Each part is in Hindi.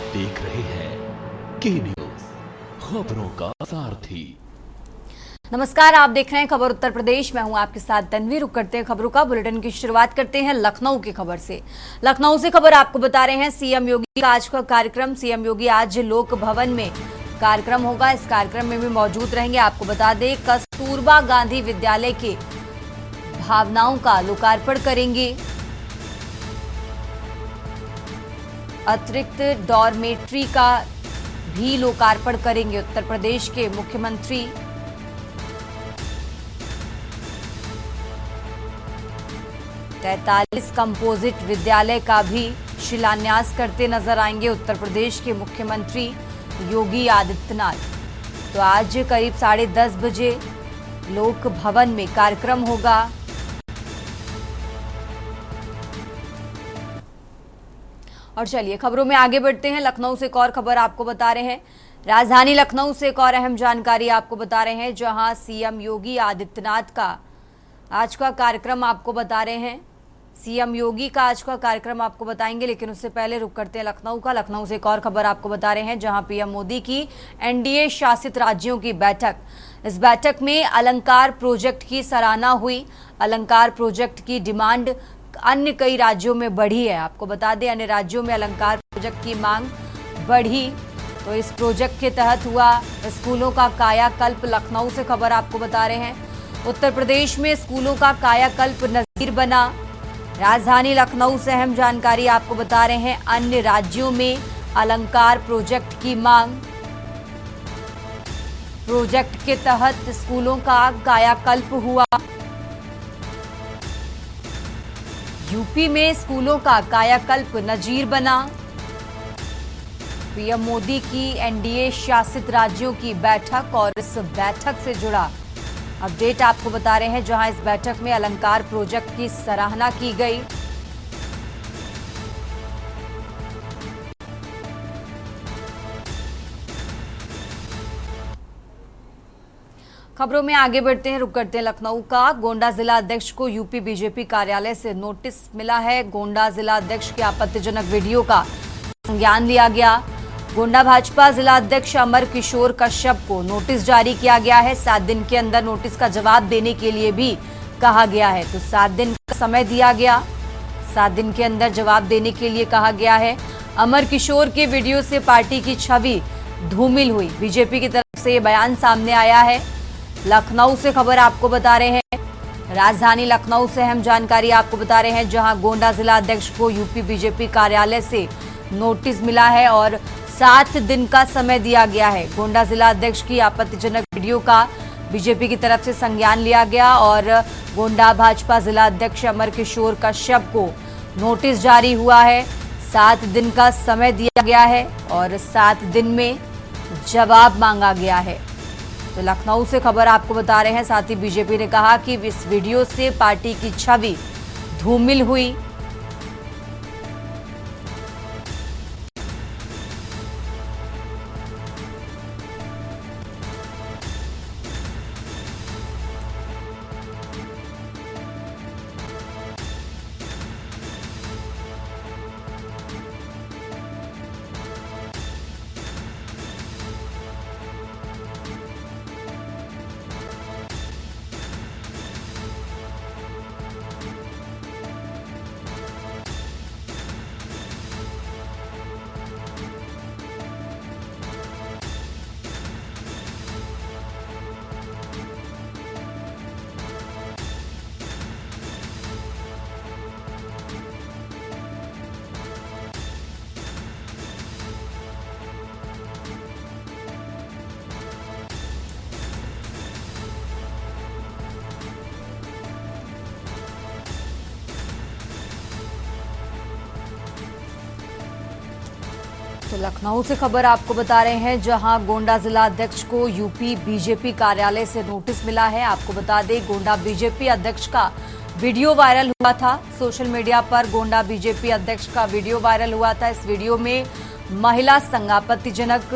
देख रहे हैं के न्यूज, खबरों का सारथी। नमस्कार, आप देख रहे हैं खबर उत्तर प्रदेश। मैं हूं आपके साथ तन्वी। रुक करते हैं खबरों का। बुलेटिन की शुरुआत करते हैं लखनऊ की खबर से। लखनऊ से खबर आपको बता रहे हैं, सीएम योगी का आज का कार्यक्रम। सीएम योगी आज लोक भवन में कार्यक्रम होगा, इस कार्यक्रम में भी मौजूद रहेंगे। आपको बता दें, कस्तूरबा गांधी विद्यालय के भावनाओं का लोकार्पण करेंगे। अतिरिक्त डॉर्मेट्री का भी लोकार्पण करेंगे उत्तर प्रदेश के मुख्यमंत्री। तैंतालीस कंपोजिट विद्यालय का भी शिलान्यास करते नजर आएंगे उत्तर प्रदेश के मुख्यमंत्री योगी आदित्यनाथ। तो आज करीब 10:30 बजे लोक भवन में कार्यक्रम होगा। और चलिए खबरों में आगे बढ़ते हैं। लखनऊ से एक और खबर आपको बता रहे हैं। राजधानी लखनऊ से एक और अहम जानकारी आपको बता रहे हैं, जहां सीएम योगी आदित्यनाथ का आज का कार्यक्रम आपको बता रहे हैं। सीएम योगी का आज का कार्यक्रम आपको बताएंगे, लेकिन उससे पहले रुक करते हैं लखनऊ का। लखनऊ से एक और खबर आपको बता रहे हैं, जहां पीएम मोदी की एनडीए शासित राज्यों की बैठक। इस बैठक में अलंकार प्रोजेक्ट की सराहना हुई। अलंकार प्रोजेक्ट की डिमांड अन्य कई राज्यों में बढ़ी है। आपको बता दें, अन्य राज्यों में अलंकार प्रोजेक्ट की मांग बढ़ी, तो इस प्रोजेक्ट के तहत हुआ स्कूलों का कायाकल्प। लखनऊ से खबर आपको बता रहे हैं, उत्तर प्रदेश में स्कूलों का कायाकल्प नजीर बना। राजधानी लखनऊ से अहम जानकारी आपको बता रहे हैं, अन्य राज्यों में अलंकार प्रोजेक्ट की मांग। प्रोजेक्ट के तहत स्कूलों का कायाकल्प हुआ। यूपी में स्कूलों का कायाकल्प नजीर बना। पीएम मोदी की एनडीए शासित राज्यों की बैठक और इस बैठक से जुड़ा अपडेट आपको बता रहे हैं, जहां इस बैठक में अलंकार प्रोजेक्ट की सराहना की गई। खबरों में आगे बढ़ते हैं, रुक करते हैं लखनऊ का। गोंडा जिला अध्यक्ष को यूपी बीजेपी कार्यालय से नोटिस मिला है। गोंडा जिला अध्यक्ष के आपत्तिजनक वीडियो का संज्ञान लिया गया। गोंडा भाजपा जिला अध्यक्ष अमर किशोर कश्यप को नोटिस जारी किया गया है। 7 दिन के अंदर नोटिस का जवाब देने के लिए भी कहा गया है। तो 7 दिन का समय दिया गया, 7 दिन के अंदर जवाब देने के लिए कहा गया है। अमर किशोर के वीडियो से पार्टी की छवि धूमिल हुई। बीजेपी की तरफ से ये बयान सामने आया है। लखनऊ से खबर आपको बता रहे हैं, राजधानी लखनऊ से अहम जानकारी आपको बता रहे हैं, जहां गोंडा जिला अध्यक्ष को यूपी बीजेपी कार्यालय से नोटिस मिला है और 7 दिन का समय दिया गया है। गोंडा जिला अध्यक्ष की आपत्तिजनक वीडियो का बीजेपी की तरफ से संज्ञान लिया गया और गोंडा भाजपा जिला अध्यक्ष अमर किशोर कश्यप को नोटिस जारी हुआ है। 7 दिन का समय दिया गया है और 7 दिन में जवाब मांगा गया है। तो लखनऊ से खबर आपको बता रहे हैं। साथ ही बीजेपी ने कहा कि इस वीडियो से पार्टी की छवि धूमिल हुई। तो लखनऊ से खबर आपको बता रहे हैं, जहां गोंडा जिला अध्यक्ष को यूपी बीजेपी कार्यालय से नोटिस मिला है। आपको बता दें, गोंडा बीजेपी अध्यक्ष का वीडियो वायरल हुआ था सोशल मीडिया पर। गोंडा बीजेपी अध्यक्ष का वीडियो वायरल हुआ था। इस वीडियो में महिला संघ आपत्तिजनक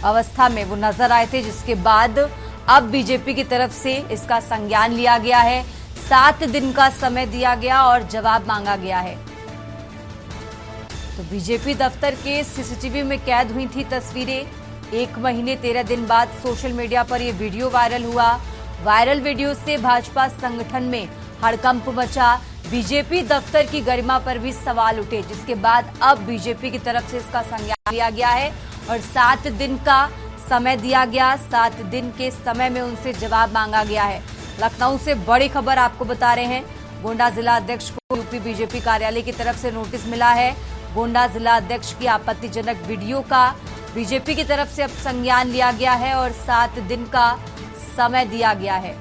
अवस्था में वो नजर आए थे, जिसके बाद अब बीजेपी की तरफ से इसका संज्ञान लिया गया है। 7 दिन का समय दिया गया और जवाब मांगा गया है। तो बीजेपी दफ्तर के सीसीटीवी में कैद हुई थी तस्वीरें। 1 महीने 13 दिन बाद सोशल मीडिया पर यह वीडियो वायरल हुआ। वायरल वीडियो से भाजपा संगठन में हड़कंप मचा। बीजेपी दफ्तर की गरिमा पर भी सवाल उठे, जिसके बाद अब बीजेपी की तरफ से इसका संज्ञान लिया गया है और 7 दिन का समय दिया गया। 7 दिन के समय में उनसे जवाब मांगा गया है। लखनऊ से बड़ी खबर आपको बता रहे हैं। गोंडा जिला अध्यक्ष को यूपी बीजेपी कार्यालय की तरफ से नोटिस मिला है। गोंडा जिला अध्यक्ष की आपत्तिजनक वीडियो का बीजेपी की तरफ से अब संज्ञान लिया गया है और 7 दिन का समय दिया गया है।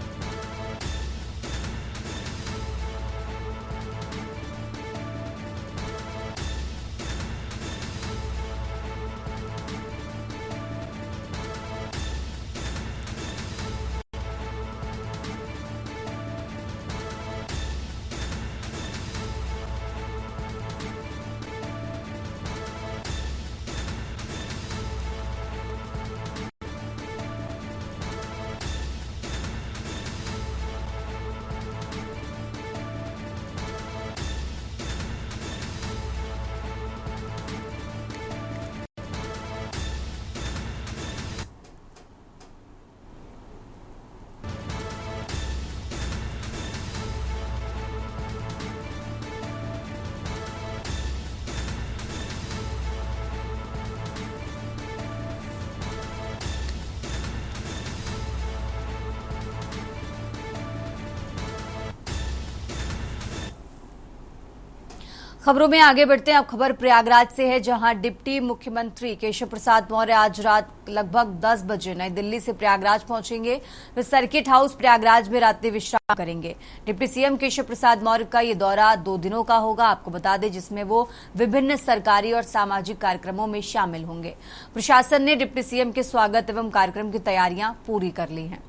खबरों में आगे बढ़ते हैं। अब खबर प्रयागराज से है, जहां डिप्टी मुख्यमंत्री केशव प्रसाद मौर्य आज रात लगभग 10 बजे नई दिल्ली से प्रयागराज पहुंचेंगे। वे सर्किट हाउस प्रयागराज में रात्रि विश्राम करेंगे। डिप्टी सीएम केशव प्रसाद मौर्य का ये दौरा 2 दिनों का होगा, आपको बता दें, जिसमें वो विभिन्न सरकारी और सामाजिक कार्यक्रमों में शामिल होंगे। प्रशासन ने डिप्टी सीएम के स्वागत एवं कार्यक्रम की तैयारियां पूरी कर ली हैं।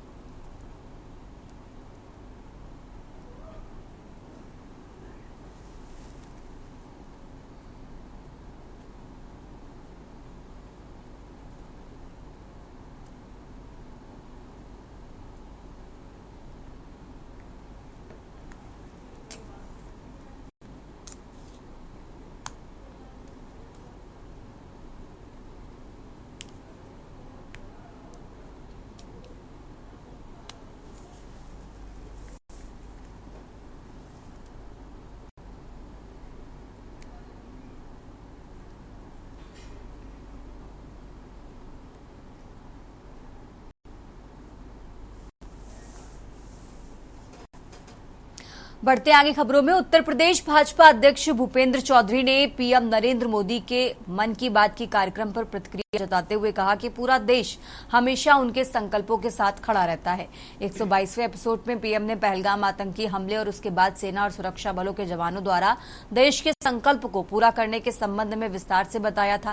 बढ़ते आगे खबरों में, उत्तर प्रदेश भाजपा अध्यक्ष भूपेंद्र चौधरी ने पीएम नरेंद्र मोदी के मन की बात की कार्यक्रम पर प्रतिक्रिया जताते हुए कहा कि पूरा देश हमेशा उनके संकल्पों के साथ खड़ा रहता है। 122वें एपिसोड में पीएम ने पहलगाम आतंकी हमले और उसके बाद सेना और सुरक्षा बलों के जवानों द्वारा देश के संकल्प को पूरा करने के संबंध में विस्तार से बताया था।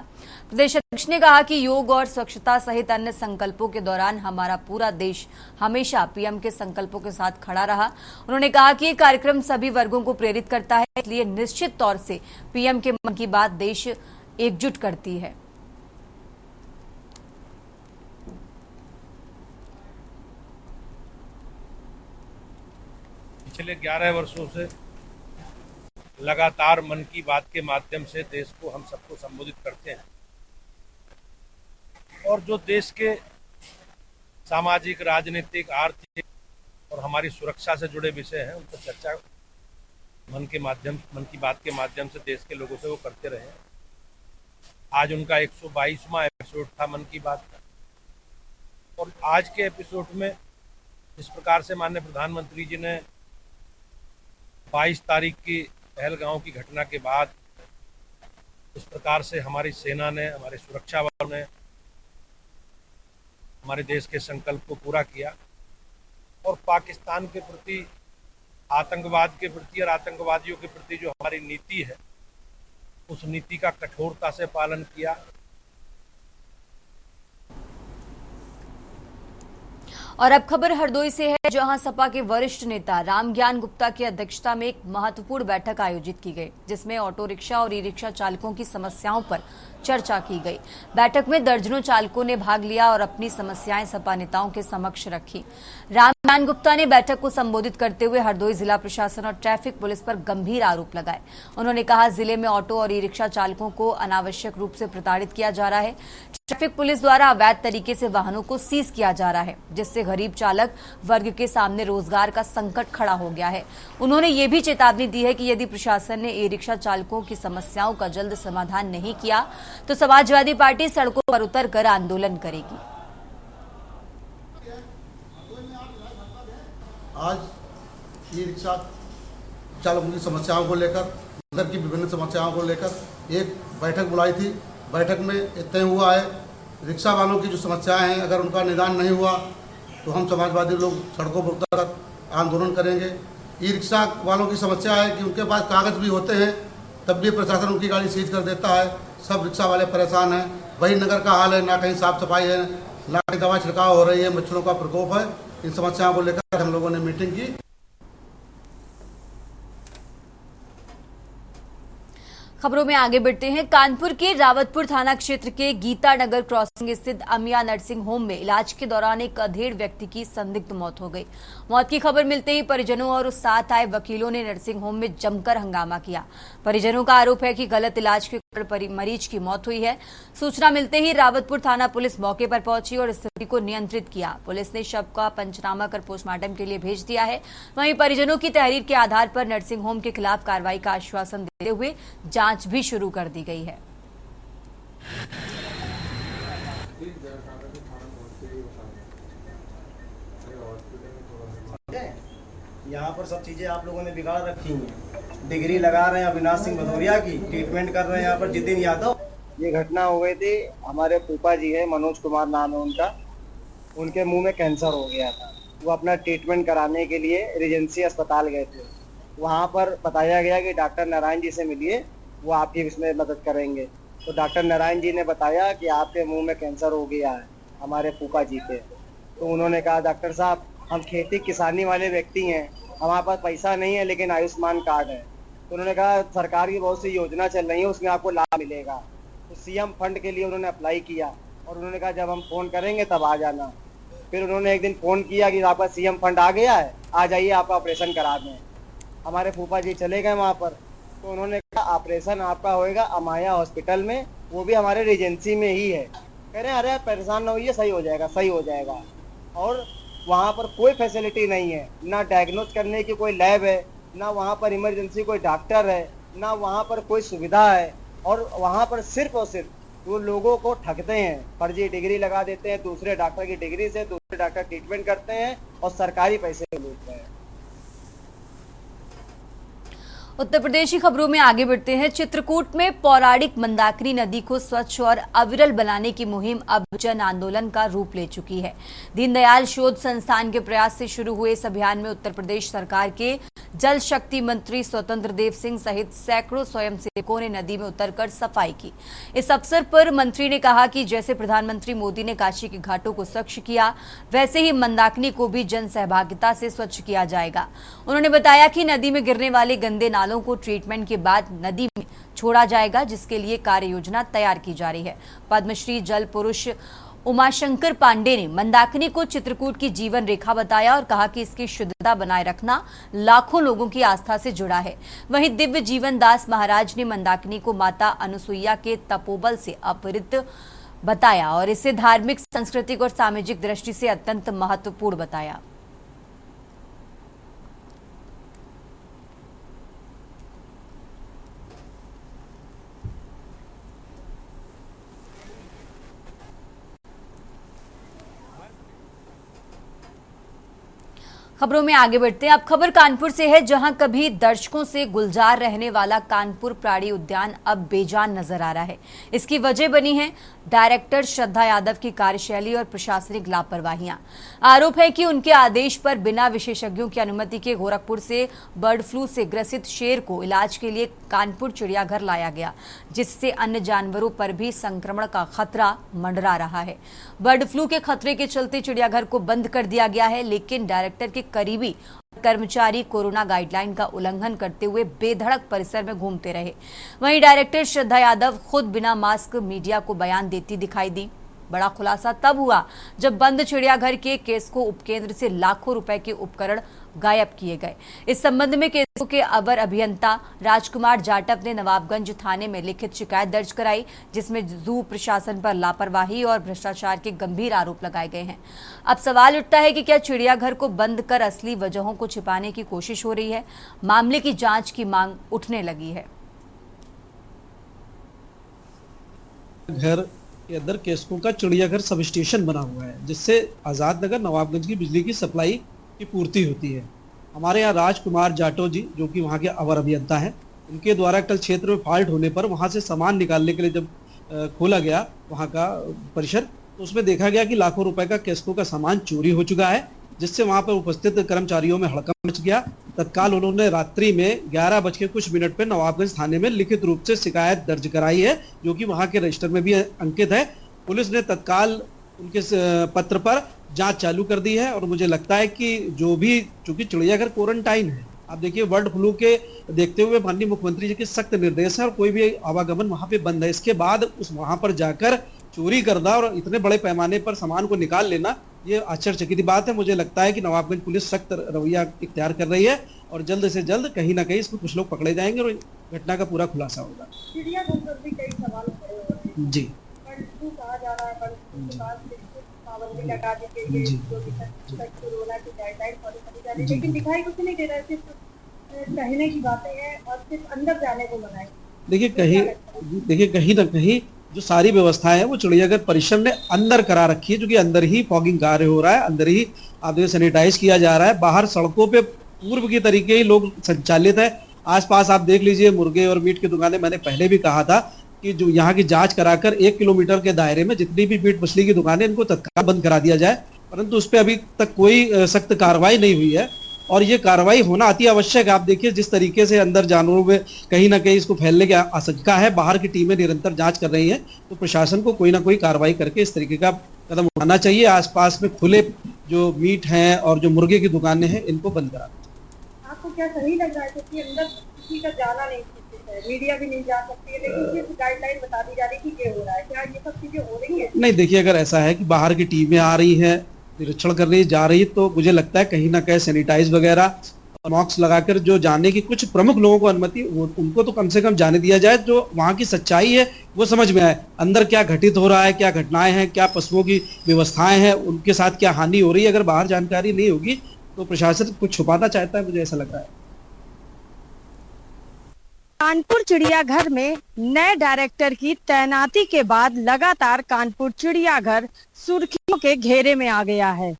प्रदेश अध्यक्ष ने कहा कि योग और स्वच्छता सहित अन्य संकल्पों के दौरान हमारा पूरा देश हमेशा पीएम के संकल्पों के साथ खड़ा रहा। उन्होंने कहा कि कार्यक्रम सभी वर्गों को प्रेरित करता है, इसलिए निश्चित तौर से पीएम के मन की बात देश एकजुट करती है। पिछले 11 वर्षों से लगातार मन की बात के माध्यम से देश को हम सबको संबोधित करते हैं और जो देश के सामाजिक, राजनीतिक, आर्थिक और हमारी सुरक्षा से जुड़े विषय हैं, उन पर चर्चा मन की बात के माध्यम से देश के लोगों से वो करते रहे। आज उनका 122वां एपिसोड था मन की बात का, और आज के एपिसोड में जिस प्रकार से माननीय प्रधानमंत्री जी ने 22 तारीख की पहलगांव की घटना के बाद इस प्रकार से हमारी सेना ने, हमारे सुरक्षा बलों ने हमारे देश के संकल्प को पूरा किया और पाकिस्तान के प्रति, आतंकवाद के प्रति और आतंकवादियों के प्रति जो हमारी नीति है, उस नीति का कठोरता से पालन किया। और अब खबर हरदोई से है, जहां सपा के वरिष्ठ नेता रामज्ञान गुप्ता की अध्यक्षता में एक महत्वपूर्ण बैठक आयोजित की गई, जिसमें ऑटो रिक्शा और ई रिक्शा चालकों की समस्याओं पर चर्चा की गई। बैठक में दर्जनों चालकों ने भाग लिया और अपनी समस्याएं सपा नेताओं के समक्ष रखी। रामनारायण गुप्ता ने बैठक को संबोधित करते हुए हरदोई जिला प्रशासन और ट्रैफिक पुलिस पर गंभीर आरोप लगाए। उन्होंने कहा, जिले में ऑटो और ई रिक्शा चालकों को अनावश्यक रूप से प्रताड़ित किया जा रहा है। ट्रैफिक पुलिस द्वारा अवैध तरीके से वाहनों को सीज किया जा रहा है, जिससे गरीब चालक वर्ग के सामने रोजगार का संकट खड़ा हो गया है। उन्होंने ये भी चेतावनी दी है कि यदि प्रशासन ने ई रिक्शा चालकों की समस्याओं का जल्द समाधान नहीं किया तो समाजवादी पार्टी सड़कों पर उतरकर आंदोलन करेगी। आज ई रिक्शा चालकों की समस्याओं को लेकर, नगर की विभिन्न समस्याओं को लेकर एक बैठक बुलाई थी। बैठक में तय हुआ है, रिक्शा वालों की जो समस्याएं हैं, अगर उनका निदान नहीं हुआ तो हम समाजवादी लोग सड़कों पर उतरकर आंदोलन करेंगे। ई रिक्शा वालों की समस्या है कि उनके पास कागज भी होते हैं, तब भी प्रशासन उनकी गाड़ी सीज कर देता है। सब रिक्शा वाले परेशान हैं। वही नगर का हाल है, ना कहीं साफ सफाई है, ना कहीं दवा छिड़काव हो रही है, मच्छरों का प्रकोप है। इन समस्याओं को लेकर हम लोगों ने मीटिंग की। खबरों में आगे बढ़ते हैं। कानपुर के रावतपुर थाना क्षेत्र के गीता नगर क्रॉसिंग स्थित अमिया नर्सिंग होम में इलाज के दौरान एक अधेड़ व्यक्ति की संदिग्ध मौत हो गई। मौत की खबर मिलते ही परिजनों और साथ आए वकीलों ने नर्सिंग होम में जमकर हंगामा किया। परिजनों का आरोप है कि गलत इलाज के कारण मरीज की मौत हुई है। सूचना मिलते ही रावतपुर थाना पुलिस मौके पर पहुंची और स्थिति को नियंत्रित किया। पुलिस ने शव का पंचनामा कर पोस्टमार्टम के लिए भेज दिया है। वहीं परिजनों की तहरीर के आधार पर नर्सिंग होम के खिलाफ कार्रवाई का आश्वासन देते हुए जांच भी शुरू कर दी गई है। यहाँ पर सब चीजें आप लोगों ने बिगाड़ रखी हैं। डिग्री लगा रहे हैं अविनाश सिंह भदौरिया की, ट्रीटमेंट कर रहे हैं यहाँ पर जितिन यादव। ये घटना हो गई थी, हमारे फूफा जी है, मनोज कुमार नाम है उनका, उनके मुंह में कैंसर हो गया था। वो अपना ट्रीटमेंट कराने के लिए रेजेंसी अस्पताल गए थे। वहाँ पर बताया गया कि डॉक्टर नारायण जी से मिलिए, वो आपकी इसमें मदद करेंगे। तो डॉक्टर नारायण जी ने बताया कि आपके मुंह में कैंसर हो गया है हमारे फूफा जी के। तो उन्होंने कहा, डॉक्टर साहब हम खेती किसानी वाले व्यक्ति हैं, हमारे पास पैसा नहीं है लेकिन आयुष्मान कार्ड है। तो उन्होंने कहा सरकार की बहुत सी योजना चल रही है, उसमें आपको लाभ मिलेगा। तो सीएम फंड के लिए उन्होंने अप्लाई किया और उन्होंने कहा जब हम फोन करेंगे तब आ जाना। फिर उन्होंने एक दिन फोन किया कि आपका सीएम फंड आ गया है, आ जाइए आपका ऑपरेशन करा दें। हमारे फूफा जी चले गए वहाँ पर। तो उन्होंने कहा ऑपरेशन आपका होएगा अमाया हॉस्पिटल में, वो भी हमारे रेजेंसी में ही है। कह रहे हैं अरे परेशान न होइए, सही हो जाएगा, सही हो जाएगा। और वहाँ पर कोई फैसिलिटी नहीं है, ना डायग्नोज करने की कोई लैब है, ना वहाँ पर इमरजेंसी कोई डॉक्टर है, ना वहाँ पर कोई सुविधा है। और वहाँ पर सिर्फ और सिर्फ वो लोगों को ठगते हैं, फर्जी डिग्री लगा देते हैं, दूसरे डॉक्टर की डिग्री से दूसरे डॉक्टर ट्रीटमेंट करते हैं और सरकारी पैसे लूटते हैं। उत्तर प्रदेश की खबरों में आगे बढ़ते हैं। चित्रकूट में पौराणिक मंदाकिनी नदी को स्वच्छ और अविरल बनाने की मुहिम अब जन आंदोलन का रूप ले चुकी है। दीनदयाल शोध संस्थान के प्रयास से शुरू हुए इस अभियान में उत्तर प्रदेश सरकार के जल शक्ति मंत्री स्वतंत्र देव सिंह सहित सैकड़ों स्वयंसेवकों ने नदी में उतरकर सफाई की। इस अवसर पर मंत्री ने कहा कि जैसे प्रधानमंत्री मोदी ने काशी के घाटों को स्वच्छ किया, वैसे ही मंदाकिनी को भी जन सहभागिता से स्वच्छ किया जाएगा। उन्होंने बताया कि नदी में गिरने वाले गंदे नालों को ट्रीटमेंट के बाद नदी में छोड़ा जाएगा, जिसके लिए कार्य योजना तैयार की जा रही है। पद्मश्री जल पुरुष उमाशंकर पांडे ने मंदाकिनी को चित्रकूट की जीवन रेखा बताया और कहा कि इसकी शुद्धता बनाए रखना लाखों लोगों की आस्था से जुड़ा है। वहीं दिव्य जीवन दास महाराज ने मंदाकिनी को माता अनुसुईया के तपोबल से अपहृत बताया और इसे धार्मिक, सांस्कृतिक और सामाजिक दृष्टि से अत्यंत महत्वपूर्ण बताया। खबरों में आगे बढ़ते हैं। अब खबर कानपुर से है, जहां कभी दर्शकों से गुलजार रहने वाला कानपुर प्राणी उद्यान अब बेजान नजर आ रहा है। इसकी वजह बनी है डायरेक्टर श्रद्धा यादव की कार्यशैली और प्रशासनिक लापरवाहियां। आरोप है कि उनके आदेश पर बिना विशेषज्ञों की अनुमति के गोरखपुर से बर्ड फ्लू से ग्रसित शेर को इलाज के लिए कानपुर चिड़ियाघर लाया गया, जिससे अन्य जानवरों पर भी संक्रमण का खतरा मंडरा रहा है। बर्ड फ्लू के खतरे के चलते चिड़ियाघर को बंद कर दिया गया है, लेकिन डायरेक्टर के करीबी कर्मचारी कोरोना गाइडलाइन का उल्लंघन करते हुए बेधड़क परिसर में घूमते रहे। वहीं डायरेक्टर श्रद्धा यादव खुद बिना मास्क मीडिया को बयान देती दिखाई दी। बड़ा खुलासा तब हुआ जब बंद चिड़ियाघर के केस्को उपकेंद्र से लाखों रुपए के उपकरण गायब किए गए। इस संबंध में केस्को के अवर अभियंता राजकुमार जाटव ने नवाबगंज थाने में लिखित शिकायत दर्ज कराई, जिसमें जू प्रशासन पर लापरवाही और भ्रष्टाचार के गंभीर आरोप लगाए गए हैं। अब सवाल उठता है कि क्या चिड़ियाघर को बंद कर असली वजहों को छिपाने की कोशिश हो रही है? मामले की जांच की मांग उठने लगी है। घर के अंदर केस्को का चिड़ियाघर सब स्टेशन बना हुआ है, जिससे आज़ाद नगर नवाबगंज की बिजली की सप्लाई की पूर्ति होती है। हमारे यहाँ राजकुमार जाटव जी, जो कि वहाँ के अवर अभियंता हैं, उनके द्वारा कल क्षेत्र में फॉल्ट होने पर वहाँ से सामान निकालने के लिए जब खोला गया वहाँ का परिसर, तो उसमें देखा गया कि लाखों रुपए का केस्को का सामान चोरी हो चुका है, जिससे वहाँ पर उपस्थित कर्मचारियों में हड़कंप मच गया। तत्काल उन्होंने रात्रि में 11:00 पर नवाबगंज थाने में लिखित रूप से शिकायत दर्ज कराई है, जो कि वहाँ के रजिस्टर में भी अंकित है। पुलिस ने तत्काल उनके पत्र पर जांच चालू कर दी है और मुझे लगता है कि जो भी, चूंकि चिड़ियाघर क्वारंटाइन है, आप देखिए बर्ड फ्लू के देखते हुए माननीय मुख्यमंत्री जी के सख्त निर्देश है और कोई भी आवागमन वहाँ पे बंद है। इसके बाद उस वहाँ पर जाकर चोरी करना और इतने बड़े पैमाने पर सामान को निकाल लेना, ये आश्चर्यचकित बात है। मुझे लगता है कि नवाबगंज पुलिस सख्त रवैया इख्तियार कर रही है और जल्द से जल्द कहीं ना कहीं इसमें कुछ लोग पकड़े जाएंगे और घटना का पूरा खुलासा होगा। चिड़ियाघर पर भी कई सवाल खड़े हो रहे हैं। जी, बर्ड फ्लू कहा जा रहा है, बर्ड फ्लू के बाद पाबंदी लगा दी गई है, जो कोरोना की गाइडलाइन फॉलो करी जा रही है, लेकिन दिखाई कुछ नहीं दे रहा है। सिर्फ कहने की बातें हैं और सिर्फ अंदर जाने को मना है। देखिए कहीं ना कहीं जो सारी व्यवस्थाएं हैं वो चिड़ियाघर परिसर ने अंदर करा रखी है, जो कि अंदर ही फॉगिंग कार्य हो रहा है, अंदर ही आप देखिए सैनिटाइज किया जा रहा है। बाहर सड़कों पे पूर्व की तरीके ही लोग संचालित है। आसपास आप देख लीजिए मुर्गे और मीट की दुकानें, मैंने पहले भी कहा था कि जो यहाँ की जांच कराकर 1 किलोमीटर के दायरे में जितनी भी मीट मछली की दुकानें, इनको तत्काल बंद करा दिया जाए, परंतु उस पर अभी तक कोई सख्त कार्रवाई नहीं हुई है और ये कार्रवाई होना अति आवश्यक है। आप देखिए जिस तरीके से अंदर जानवरों में कहीं ना कहीं इसको फैलने की आशंका है, बाहर की टीमें निरंतर जांच कर रही हैं, तो प्रशासन को कोई ना कोई कार्रवाई करके इस तरीके का कदम उठाना चाहिए। आसपास में खुले जो मीट हैं और जो मुर्गे की दुकानें हैं, इनको बंद करा। आपको क्या सही लग रहा है? क्योंकि अंदर किसी का जाना नहीं है, मीडिया भी नहीं जा सकती है, लेकिन सिर्फ गाइडलाइन बता दी जा रही है कि ये हो रहा है। क्या ये सब चीजें हो रही है? नहीं, देखिए अगर ऐसा है कि बाहर की टीमें आ रही हैं, निरीक्षण कर रही जा रही, तो मुझे लगता है कहीं ना कहीं सैनिटाइज वगैरह और मास्क लगाकर जो जाने की कुछ प्रमुख लोगों को अनुमति, उनको तो कम से कम जाने दिया जाए, जो वहाँ की सच्चाई है वो समझ में आए। अंदर क्या घटित हो रहा है, क्या घटनाएं हैं, क्या पशुओं की व्यवस्थाएं हैं, उनके साथ क्या हानि हो रही है, अगर बाहर जानकारी नहीं होगी तो प्रशासन कुछ छुपाना चाहता है, मुझे ऐसा लग रहा है। कानपुर चिड़ियाघर में नए डायरेक्टर की तैनाती के बाद लगातार कानपुर चिड़ियाघर सुर्खियों के घेरे में आ गया है।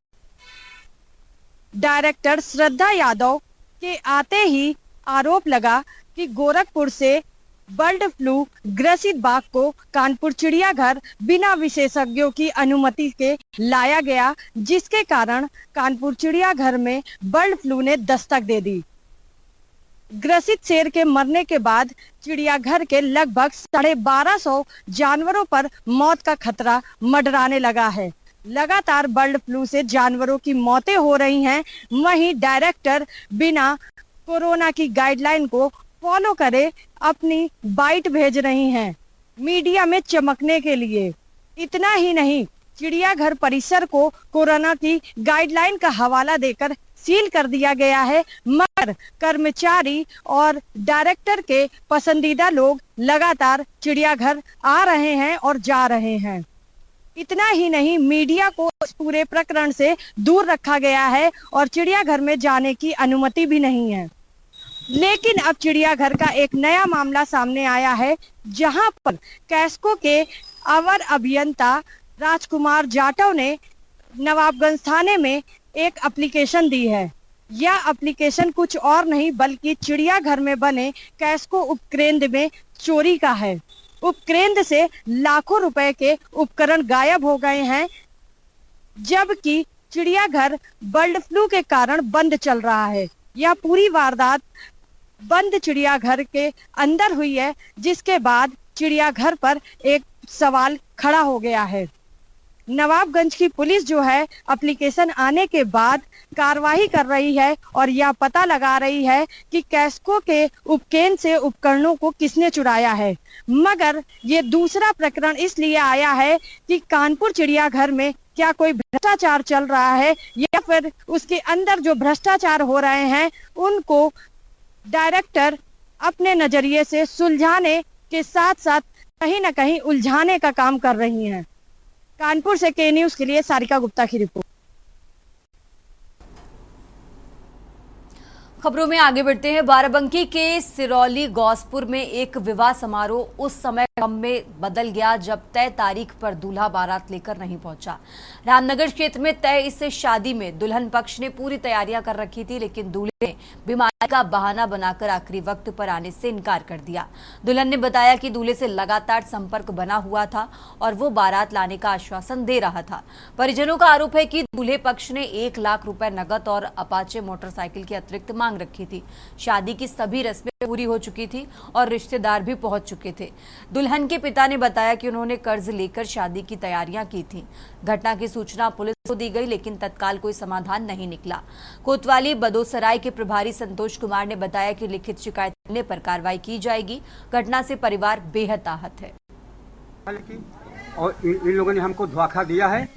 डायरेक्टर श्रद्धा यादव के आते ही आरोप लगा कि गोरखपुर से बर्ड फ्लू ग्रसित बाघ को कानपुर चिड़ियाघर बिना विशेषज्ञों की अनुमति के लाया गया, जिसके कारण कानपुर चिड़ियाघर में बर्ड फ्लू ने दस्तक दे दी। ग्रसित शेर के मरने के बाद चिड़ियाघर के लगभग 1250 जानवरों पर मौत का खतरा मंडराने लगा है। लगातार बर्ड फ्लू से जानवरों की मौतें हो रही हैं, वहीं डायरेक्टर बिना कोरोना की गाइडलाइन को फॉलो करे अपनी बाइट भेज रही हैं मीडिया में चमकने के लिए। इतना ही नहीं, चिड़ियाघर परिसर को कोरोना की गाइडलाइन का हवाला देकर सील कर दिया गया है, मगर कर्मचारी और डायरेक्टर के पसंदीदा लोग लगातार चिड़ियाघर आ रहे हैं और जा रहे हैं। इतना ही नहीं, मीडिया को इस पूरे प्रकरण से दूर रखा गया है और चिड़ियाघर में जाने की अनुमति भी नहीं है। लेकिन अब चिड़ियाघर का एक नया मामला सामने आया है, जहां पर केस्को के अवर अभियंता राजकुमार जाटव ने नवाबगंज थाने में एक एप्लीकेशन दी है। यह एप्लीकेशन कुछ और नहीं बल्कि चिड़ियाघर में बने केस्को उपकेंद्र में चोरी का है। उपकेंद्र से लाखों रुपए के उपकरण गायब हो गए हैं, जबकि चिड़ियाघर बर्ड फ्लू के कारण बंद चल रहा है। यह पूरी वारदात बंद चिड़ियाघर के अंदर हुई है, जिसके बाद चिड़ियाघर पर एक सवाल खड़ा हो गया है। नवाबगंज की पुलिस जो है एप्लीकेशन आने के बाद कार्रवाई कर रही है और यह पता लगा रही है कि कैस्को के उपकेंद्र से उपकरणों को किसने चुराया है। मगर ये दूसरा प्रकरण इसलिए आया है कि कानपुर चिड़ियाघर में क्या कोई भ्रष्टाचार चल रहा है या फिर उसके अंदर जो भ्रष्टाचार हो रहे हैं उनको डायरेक्टर अपने नजरिए से सुलझाने के साथ साथ कहीं ना कहीं उलझाने का काम कर रही हैं। कानपुर से के न्यूज के लिए सारिका गुप्ता की रिपोर्ट। खबरों में आगे बढ़ते हैं। बाराबंकी के सिरौली गौसपुर में एक विवाह समारोह उस समय गम में बदल गया जब तय तारीख पर दूल्हा बारात लेकर नहीं पहुंचा। रामनगर क्षेत्र में तय इस शादी में दुल्हन पक्ष ने पूरी तैयारियां कर रखी थी, लेकिन दूल्हे ने बीमारी का बहाना बनाकर आखिरी वक्त पर आने से इनकार कर दिया। दुल्हन ने बताया कि दूल्हे से लगातार संपर्क बना हुआ था और वो बारात लाने का आश्वासन दे रहा था। परिजनों का आरोप है कि दूल्हे पक्ष ने 1 लाख रुपए नकद और अपाचे मोटरसाइकिल की अतिरिक्त मांग रखी थी। शादी की सभी रस्में पूरी हो चुकी थी और रिश्तेदार भी पहुंच चुके थे। दुल्हन के पिता ने बताया कि उन्होंने कर्ज लेकर शादी की तैयारियां की थी। घटना की सूचना पुलिस को दी गई, लेकिन तत्काल कोई समाधान नहीं निकला। कोतवाली बदोसराय के प्रभारी संतोष कुमार ने बताया कि लिखित शिकायत मिलने पर कार्रवाई की जाएगी। घटना से परिवार बेहद आहत है। और इन लोगों ने हमको धोखा दिया है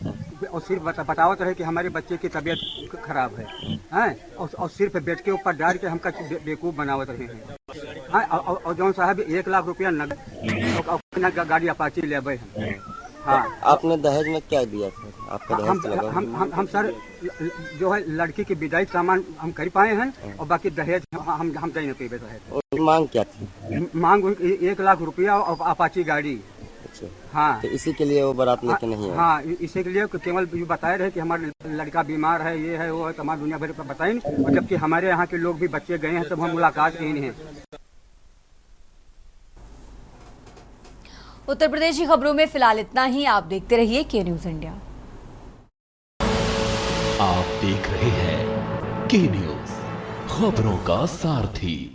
और सिर्फ बतावत रहे कि हमारे बच्चे की तबीयत खराब है, हैं? और सिर्फ बेड के ऊपर डाल के हमका बेवकूफ़ बनावत रहे हैं, हैं? और जौन साहब 1 लाख रुपया नगद गाड़ी अपाची ले हैं। हाँ, आपने दहेज में क्या दिया था? आपका दहेज हम सर जो है लड़की की विदाई सामान हम कर पाए हैं और बाकी दहेज हम दे नहीं पे रहे। और मांग क्या थी? मांग 1 लाख रुपया और अपाची गाड़ी। हाँ, तो इसी के लिए वो बारात लेके नहीं है? हाँ, इसी के लिए केवल ये बताए रहे कि हमारा लड़का बीमार है, ये है वो है, तमाम दुनिया भर पर बताए नहीं। और जबकि हमारे यहाँ के लोग भी बच्चे गए हैं तब हम मुलाकात की नहीं है। उत्तर प्रदेश की खबरों में फिलहाल इतना ही। आप देखते रहिए के न्यूज इंडिया। आप देख रहे हैं के न्यूज, खबरों का सारथी।